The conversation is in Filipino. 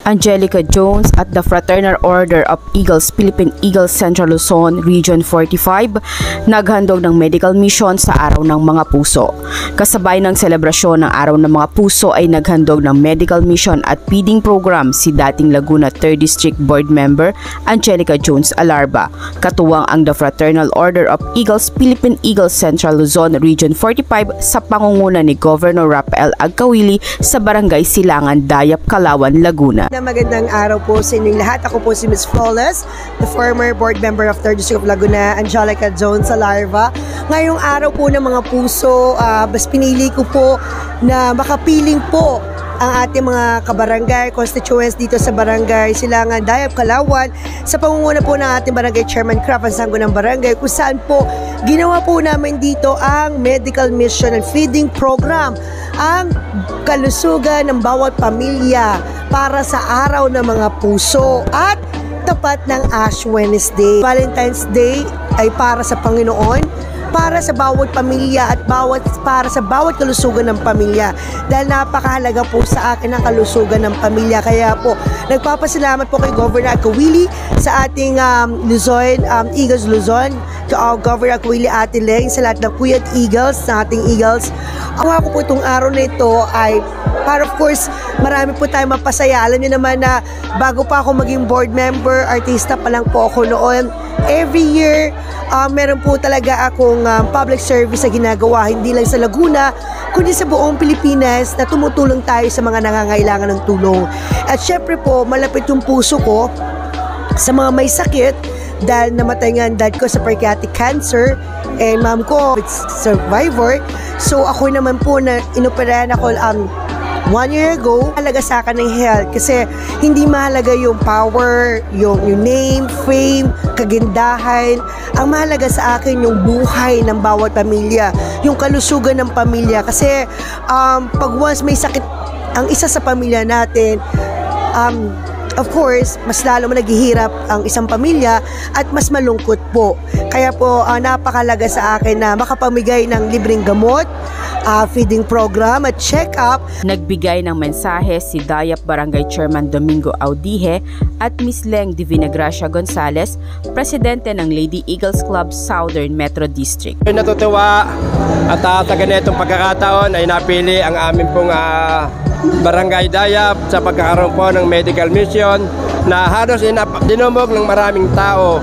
Angelica Jones at the Fraternal Order of Eagles, Philippine Eagles Central Luzon, Region 45, naghandog ng medical mission sa Araw ng Mga Puso. Kasabay ng selebrasyon ng Araw ng Mga Puso ay naghandog ng medical mission at feeding program si dating Laguna 3rd District Board Member Angelica Jones Alarba. Katuwang ang the Fraternal Order of Eagles, Philippine Eagles Central Luzon, Region 45 sa pangunguna ni Governor Rafael Agcawili sa Barangay Silangan, Dayap, Kalawan, Laguna. Magandang araw po sa inyong lahat. Ako po si Ms. Flawless, the former board member of 3rd District of Laguna, Angelica Jones Alarba. Ngayong araw po ng Mga Puso, mas pinili ko po na makapiling po ang ating mga kabarangay, constituents dito sa Barangay Silangan, Dayap, Kalawan, sa pangunguna po ng ating Barangay Chairman Kraft Ansanggo ng Barangay, kung saan po ginawa po namin dito ang medical mission and feeding program, ang kalusugan ng bawat pamilya para sa Araw ng Mga Puso at tapat ng Ash Wednesday. Valentine's Day ay para sa Panginoon, para sa bawat pamilya at para sa bawat kalusugan ng pamilya, dahil napakahalaga po sa akin ang kalusugan ng pamilya. Kaya po nagpapasalamat po kay Governor Agcawili sa ating Luzon, Eagles Luzon, to our Governor Agcawili, Ate Leng, sa lahat ng Puyat Eagles, sa ating Eagles. Ang ako po itong araw na ito ay para, of course, marami po tayong mapasaya. Alam niyo naman na bago pa ako maging board member, artista pa lang po ako noon. Every year, meron po talaga akong public service na ginagawa, hindi lang sa Laguna, kundi sa buong Pilipinas, na tumutulong tayo sa mga nangangailangan ng tulong. At syempre po, malapit yung puso ko sa mga may sakit, dahil namatay nga ang dad ko sa pancreatic cancer, and mom ko survivor. So ako naman po na inoperahan ako 1 year ago. Mahalaga sa akin ng health kasi hindi mahalaga yung power, yung name, fame, kagandahan. Ang mahalaga sa akin yung buhay ng bawat pamilya, yung kalusugan ng pamilya. Kasi pag once may sakit ang isa sa pamilya natin, of course, mas lalo naghihirap ang isang pamilya at mas malungkot po. Kaya po, napakalaga sa akin na makapamigay ng libreng gamot, feeding program at check-up. Nagbigay ng mensahe si Dayap Barangay Chairman Domingo Audihe at Ms. Leng Divina Gracia Gonzales, presidente ng Lady Eagles Club Southern Metro District. Natutuwa at taga netong pagkakataon ay napili ang amin pong Barangay Dayap sa pagkakaroon po ng medical mission na halos dinumog ng maraming tao.